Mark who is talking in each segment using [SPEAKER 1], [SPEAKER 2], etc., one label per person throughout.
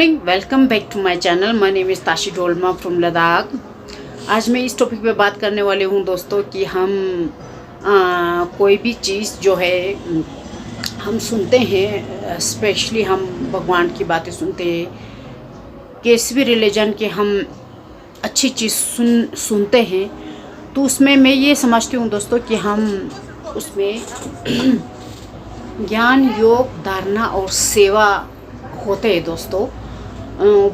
[SPEAKER 1] Welcome back to my channel. My name is Tashi Dolma from Ladakh. आज मैं इस टॉपिक पे बात करने वाली हूँ दोस्तों कि हम कोई भी चीज़ जो है हम सुनते हैं, स्पेशली हम भगवान की बातें सुनते हैं, किसी भी रिलीजन के हम अच्छी चीज़ सुनते हैं, तो उसमें मैं ये समझती हूँ दोस्तों कि हम उसमें ज्ञान, योग, धारणा और सेवा होते हैं दोस्तों।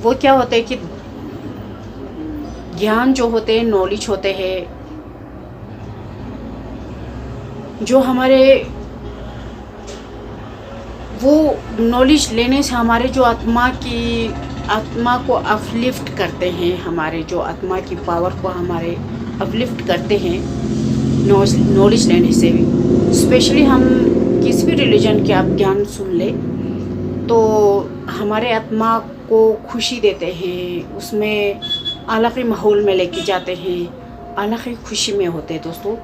[SPEAKER 1] वो क्या होता है कि ज्ञान जो होते हैं, नॉलेज होते हैं, जो हमारे वो नॉलेज लेने से हमारे जो आत्मा को अपलिफ्ट करते हैं, हमारे जो आत्मा की पावर को हमारे अपलिफ्ट करते हैं नॉलेज लेने से। स्पेशली हम किसी भी रिलीजन के आप ज्ञान सुन ले तो हमारे आत्मा को खुशी देते हैं, उसमें अलग ही माहौल में लेके जाते हैं, अलग ही खुशी में होते हैं दोस्तों।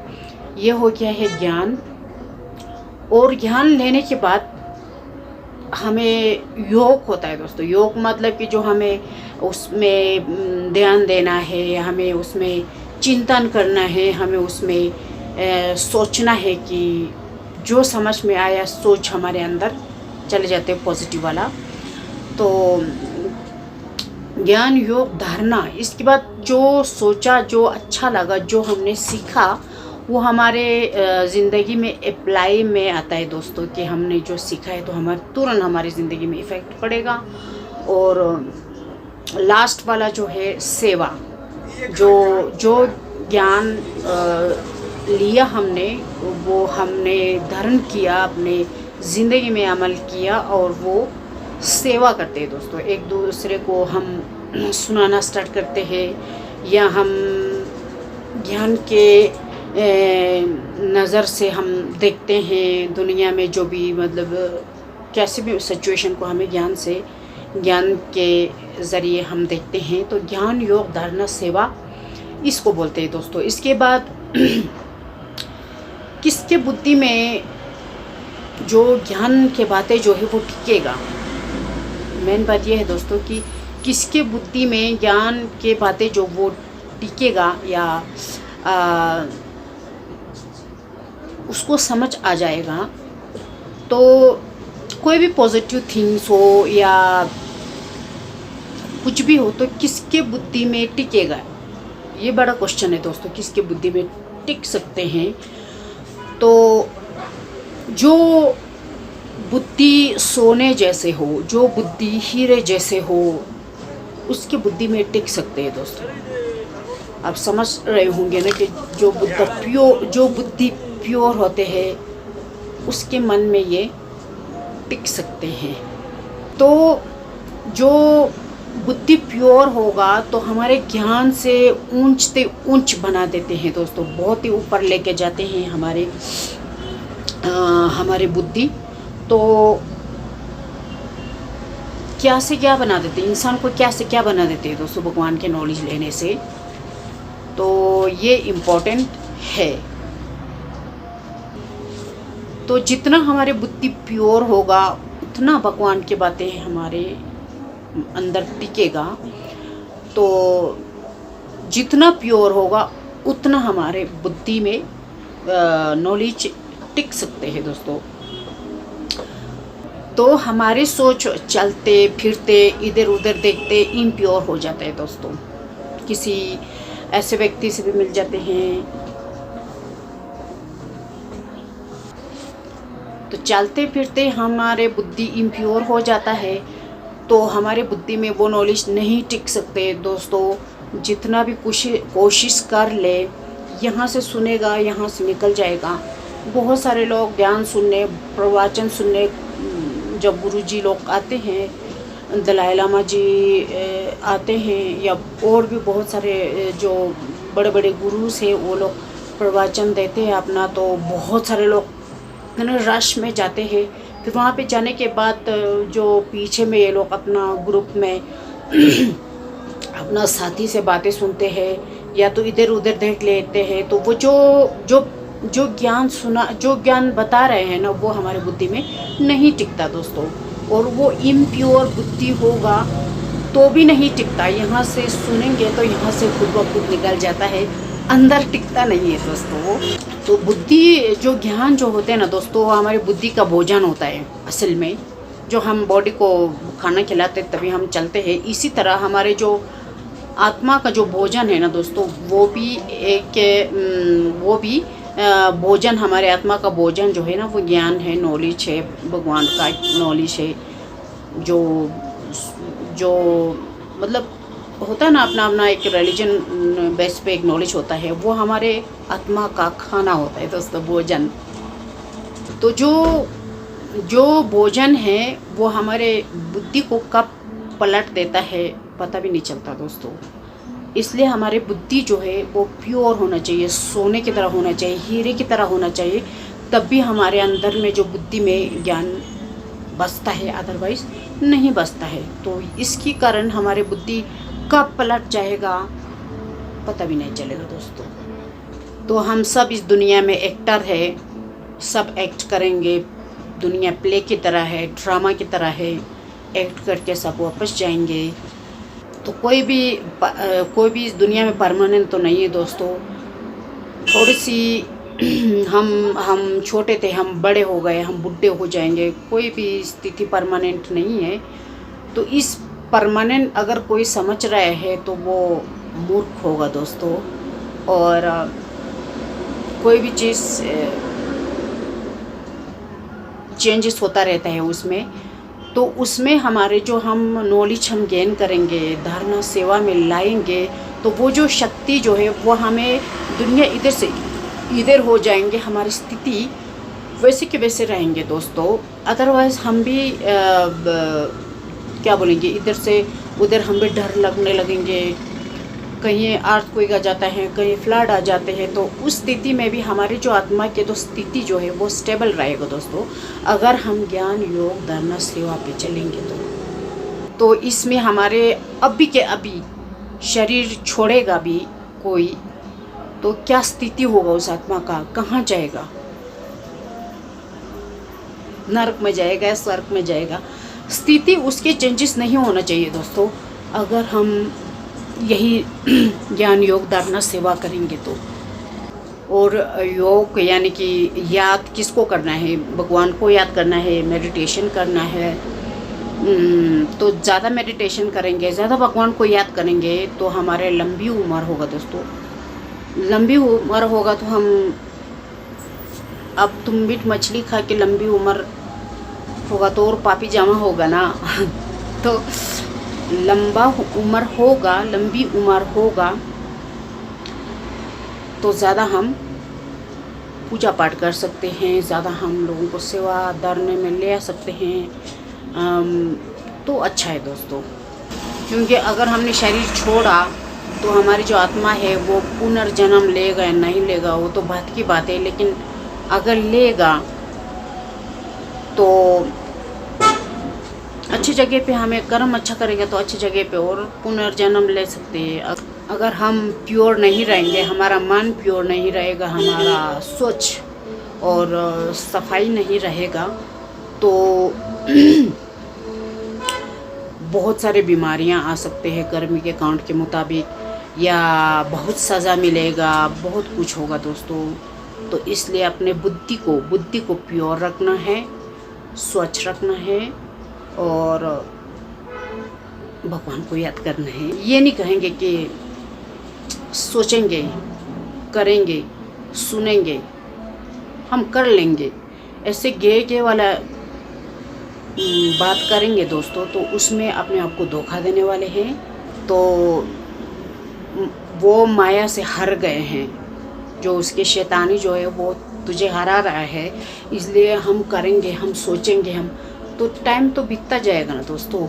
[SPEAKER 1] ये हो गया है ज्ञान। और ज्ञान लेने के बाद हमें योग होता है दोस्तों। योग मतलब कि जो हमें उसमें ध्यान देना है, हमें उसमें चिंतन करना है, हमें उसमें सोचना है कि जो समझ में आया सोच हमारे अंदर चले जाते हैं पॉजिटिव वाला। तो ज्ञान, योग, धारणा, इसके बाद जो सोचा, जो अच्छा लगा, जो हमने सीखा, वो हमारे ज़िंदगी में अप्लाई में आता है दोस्तों। कि हमने जो सीखा है तो हमारे तुरंत हमारी ज़िंदगी में इफ़ेक्ट पड़ेगा। और लास्ट वाला जो है सेवा, जो ज्ञान लिया हमने, वो हमने धारण किया, अपने ज़िंदगी में अमल किया और वो सेवा करते हैं दोस्तों। एक दूसरे को हम सुनाना स्टार्ट करते हैं, या हम ज्ञान के नज़र से हम देखते हैं दुनिया में जो भी, मतलब कैसे भी सिचुएशन को हमें ज्ञान के ज़रिए हम देखते हैं। तो ज्ञान, योग, धारणा, सेवा इसको बोलते हैं दोस्तों। इसके बाद किसके बुद्धि में जो ज्ञान के बातें जो है वो टिकेगा। मेन बात यह है दोस्तों कि किसके बुद्धि में ज्ञान के बातें जो वो टिकेगा, या उसको समझ आ जाएगा। तो कोई भी पॉजिटिव थिंग्स हो या कुछ भी हो, तो किसके बुद्धि में टिकेगा, ये बड़ा क्वेश्चन है दोस्तों। किसके बुद्धि में टिक सकते हैं? तो जो बुद्धि सोने जैसे हो, जो बुद्धि हीरे जैसे हो, उसकी बुद्धि में टिक सकते हैं दोस्तों। आप समझ रहे होंगे ना कि जो बुद्धि प्योर होते हैं, उसके मन में ये टिक सकते हैं। तो जो बुद्धि प्योर होगा तो हमारे ज्ञान से ऊंचते ऊंच बना देते हैं दोस्तों। बहुत ही ऊपर लेके जाते हैं हमारे बुद्धि। तो क्या से क्या बना देते हैं, इंसान को क्या से क्या बना देते हैं दोस्तों भगवान के नॉलेज लेने से। तो ये इम्पोर्टेंट है। तो जितना हमारे बुद्धि प्योर होगा, उतना भगवान की बातें हमारे अंदर टिकेगा। तो जितना प्योर होगा उतना हमारे बुद्धि में नॉलेज टिक सकते हैं दोस्तों। तो हमारी सोच चलते फिरते इधर उधर देखते इम्प्योर हो जाता है दोस्तों। किसी ऐसे व्यक्ति से भी मिल जाते हैं, तो चलते फिरते हमारे बुद्धि इम्प्योर हो जाता है। तो हमारे बुद्धि में वो नॉलेज नहीं टिक सकते दोस्तों। जितना भी कोशिश कर ले, यहाँ से सुनेगा, यहाँ से निकल जाएगा। बहुत सारे लोग ज्ञान सुनने, प्रवचन सुनने जब गुरुजी लोग आते हैं, दलाई लामा जी आते हैं, या और भी बहुत सारे जो बड़े बड़े गुरुज हैं, वो लोग प्रवचन देते हैं अपना, तो बहुत सारे लोग रश में जाते हैं। फिर वहाँ पे जाने के बाद जो पीछे में ये लोग अपना ग्रुप में अपना साथी से बातें सुनते हैं, या तो इधर उधर देख लेते हैं। तो वो जो ज्ञान बता रहे हैं ना, वो हमारे बुद्धि में नहीं टिकता दोस्तों। और वो इम्प्योर बुद्धि होगा तो भी नहीं टिकता। यहाँ से सुनेंगे तो यहाँ से खुद ब खुद निकल जाता है, अंदर टिकता नहीं है दोस्तों। तो बुद्धि जो ज्ञान जो होते हैं ना दोस्तों, वो हमारी बुद्धि का भोजन होता है असल में। जो हम बॉडी को खाना खिलाते तभी हम चलते हैं, इसी तरह हमारे जो आत्मा का जो भोजन है ना दोस्तों, वो भी भोजन, हमारे आत्मा का भोजन जो है ना, वो ज्ञान है, नॉलेज है, भगवान का नॉलेज है। जो जो मतलब होता है ना, अपना अपना एक रिलीजन बेस पे एक नॉलेज होता है, वो हमारे आत्मा का खाना होता है दोस्तों, भोजन। तो जो भोजन है वो हमारे बुद्धि को कब पलट देता है पता भी नहीं चलता दोस्तों। इसलिए हमारे बुद्धि जो है वो प्योर होना चाहिए, सोने की तरह होना चाहिए, हीरे की तरह होना चाहिए, तब भी हमारे अंदर में जो बुद्धि में ज्ञान बसता है, अदरवाइज नहीं बसता है। तो इसके कारण हमारे बुद्धि कब पलट जाएगा पता भी नहीं चलेगा दोस्तों। तो हम सब इस दुनिया में एक्टर है, सब एक्ट करेंगे, दुनिया प्ले की तरह है, ड्रामा की तरह है, एक्ट करके सब वापस जाएंगे। तो कोई भी इस दुनिया में परमानेंट तो नहीं है दोस्तों। थोड़ी सी हम छोटे थे, हम बड़े हो गए, हम बुढ़े हो जाएंगे, कोई भी स्थिति परमानेंट नहीं है। तो इस परमानेंट अगर कोई समझ रहा है तो वो मूर्ख होगा दोस्तों। और कोई भी चीज़ चेंजेस होता रहता है उसमें, तो उसमें हमारे जो हम नॉलेज हम गेन करेंगे, धारणा सेवा में लाएंगे, तो वो जो शक्ति जो है वो हमें दुनिया इधर से इधर हो जाएंगे, हमारी स्थिति वैसे के वैसे रहेंगे दोस्तों। अदरवाइज़ हम भी क्या बोलेंगे, इधर से उधर हम भी डर लगने लगेंगे, कहीं अर्थक्वेक आ जाता है, कहीं फ्लड आ जाते हैं। तो उस स्थिति में भी हमारी जो आत्मा की तो स्थिति जो है वो स्टेबल रहेगा दोस्तों, अगर हम ज्ञान योग धारणा सेवा पे चलेंगे तो इसमें हमारे अभी के अभी शरीर छोड़ेगा भी कोई, तो क्या स्थिति होगा उस आत्मा का, कहाँ जाएगा, नरक में जाएगा या स्वर्ग में जाएगा, स्थिति उसके चेंजेस नहीं होना चाहिए दोस्तों। अगर हम यही ज्ञान योग धारणा सेवा करेंगे तो। और योग यानी कि याद किसको करना है, भगवान को याद करना है, मेडिटेशन करना है। तो ज़्यादा मेडिटेशन करेंगे, ज़्यादा भगवान को याद करेंगे तो हमारे लंबी उम्र होगा दोस्तों। लंबी उम्र होगा तो हम, अब तुम मीट मछली खा के लंबी उम्र होगा तो और पापी जामा होगा ना तो लंबी उम्र होगा तो ज़्यादा हम पूजा पाठ कर सकते हैं, ज़्यादा हम लोगों को सेवा धरने में ले आ सकते हैं। तो अच्छा है दोस्तों, क्योंकि अगर हमने शरीर छोड़ा तो हमारी जो आत्मा है वो पुनर्जन्म लेगा या नहीं लेगा वो तो बात की बात है, लेकिन अगर लेगा तो अच्छी जगह पे, हमें कर्म अच्छा करेगा तो अच्छी जगह पे और पुनर्जन्म ले सकते हैं। अगर हम प्योर नहीं रहेंगे, हमारा मन प्योर नहीं रहेगा, हमारा सोच और सफाई नहीं रहेगा तो बहुत सारे बीमारियां आ सकते हैं कर्म के काउंट के मुताबिक, या बहुत सज़ा मिलेगा, बहुत कुछ होगा दोस्तों। तो इसलिए अपने बुद्धि को प्योर रखना है, स्वच्छ रखना है और भगवान को याद करना है। ये नहीं कहेंगे कि सोचेंगे, करेंगे, सुनेंगे, हम कर लेंगे, ऐसे गे वाला बात करेंगे दोस्तों तो उसमें अपने आप को धोखा देने वाले हैं। तो वो माया से हार गए हैं, जो उसके शैतानी जो है वो तुझे हरा रहा है, इसलिए हम करेंगे, हम सोचेंगे, हम तो टाइम तो बीतता जाएगा ना दोस्तों।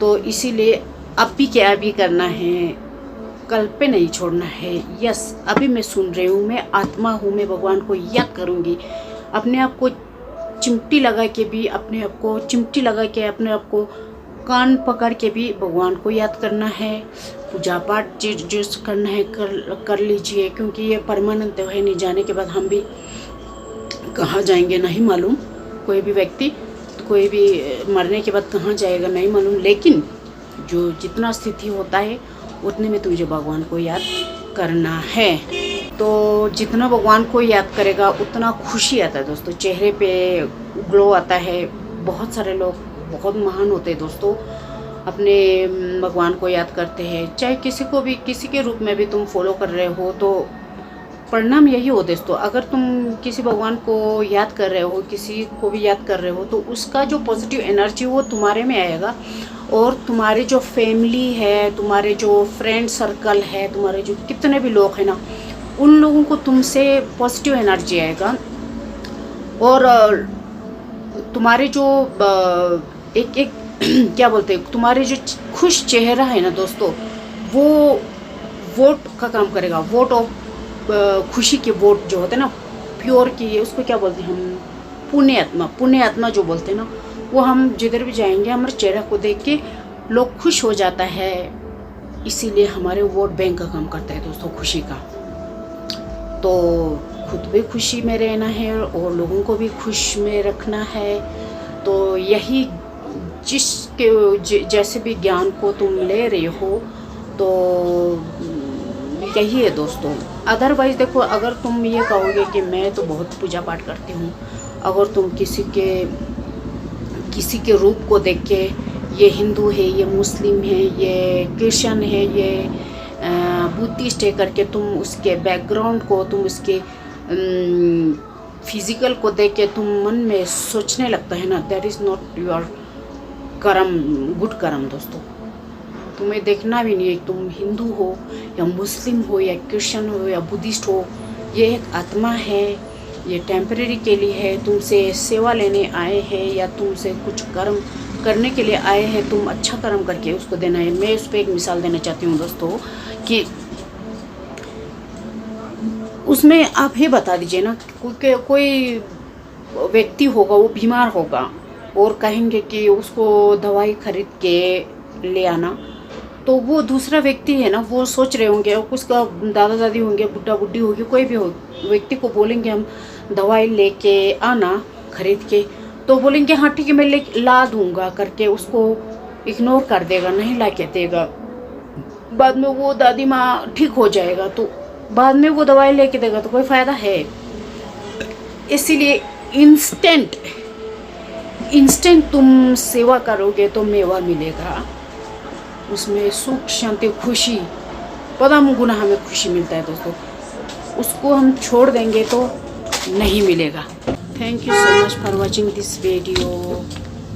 [SPEAKER 1] तो इसीलिए अभी के अभी करना है, कल पे नहीं छोड़ना है। यस, अभी मैं सुन रही हूँ, मैं आत्मा हूँ, मैं भगवान को याद करूँगी, अपने आप को चिमटी लगा के भी, अपने आप को कान पकड़ के भी भगवान को याद करना है। पूजा पाठ जो करना है कर लीजिए, क्योंकि ये परमानेंट है नहीं, जाने के बाद हम भी कहाँ जाएंगे नहीं मालूम। कोई भी व्यक्ति, कोई भी मरने के बाद कहाँ जाएगा नहीं मालूम, लेकिन जो जितना स्थिति होता है उतने में तुझे भगवान को याद करना है। तो जितना भगवान को याद करेगा उतना खुशी आता है दोस्तों, चेहरे पे ग्लो आता है। बहुत सारे लोग बहुत महान होते हैं दोस्तों, अपने भगवान को याद करते हैं। चाहे किसी को भी किसी के रूप में भी तुम फॉलो कर रहे हो तो परिणाम यही हो दोस्तों, अगर तुम किसी भगवान को याद कर रहे हो, किसी को भी याद कर रहे हो, तो उसका जो पॉजिटिव एनर्जी वो तुम्हारे में आएगा। और तुम्हारे जो फैमिली है, तुम्हारे जो फ्रेंड सर्कल है, तुम्हारे जो कितने भी लोग हैं ना, उन लोगों को तुमसे पॉजिटिव एनर्जी आएगा। और तुम्हारे जो एक क्या बोलते हैं, तुम्हारे जो खुश चेहरा है ना दोस्तों, वो वोट का काम करेगा। वोट ऑफ खुशी के वोट जो होते हैं ना, प्योर की, उसको क्या बोलते हैं हम, पुण्य आत्मा जो बोलते हैं ना, वो हम जिधर भी जाएंगे हमारे चेहरा को देख के लोग खुश हो जाता है। इसीलिए हमारे वोट बैंक का काम करता है दोस्तों, खुशी का। तो खुद भी खुशी में रहना है और लोगों को भी खुश में रखना है। तो यही जैसे भी ज्ञान को तुम ले रहे हो तो यही है दोस्तों। अदरवाइज़ देखो, अगर तुम ये कहोगे कि मैं तो बहुत पूजा पाठ करती हूँ, अगर तुम किसी के रूप को देख के ये हिंदू है, ये मुस्लिम है, ये क्रिश्चियन है, ये बुद्धिस्ट है करके तुम उसके बैकग्राउंड को, तुम उसके फिजिकल को देख के तुम मन में सोचने लगता है ना, दैट इज़ नॉट योर कर्म, गुड कर्म दोस्तों। तुम्हें देखना भी नहीं है तुम हिंदू हो या मुस्लिम हो या क्रिश्चियन हो या बुद्धिस्ट हो, ये एक आत्मा है, ये टेम्परेरी के लिए है, तुमसे सेवा लेने आए हैं या तुमसे कुछ कर्म करने के लिए आए हैं, तुम अच्छा कर्म करके उसको देना है। मैं उस पर एक मिसाल देना चाहती हूँ दोस्तों कि उसमें आप ही बता दीजिए ना, कोई व्यक्ति होगा, वो बीमार होगा और कहेंगे कि उसको दवाई खरीद के ले आना, तो वो दूसरा व्यक्ति है ना, वो सोच रहे होंगे, उसका दादा दादी होंगे, बुढ़ा बुढ़ी होगी, कोई भी हो, व्यक्ति को बोलेंगे हम दवाई लेके आना खरीद के, तो बोलेंगे हाँ ठीक है मैं ला दूंगा करके उसको इग्नोर कर देगा, नहीं ला के देगा। बाद में वो दादी माँ ठीक हो जाएगा तो बाद में वो दवाई लेके देगा तो कोई फ़ायदा है। इसीलिए इंस्टेंट तुम सेवा करोगे तो मेवा मिलेगा, उसमें सुख शांति खुशी पता गुना हमें खुशी मिलता है दोस्तों। उसको हम छोड़ देंगे तो नहीं मिलेगा। Thank you so much for watching this video.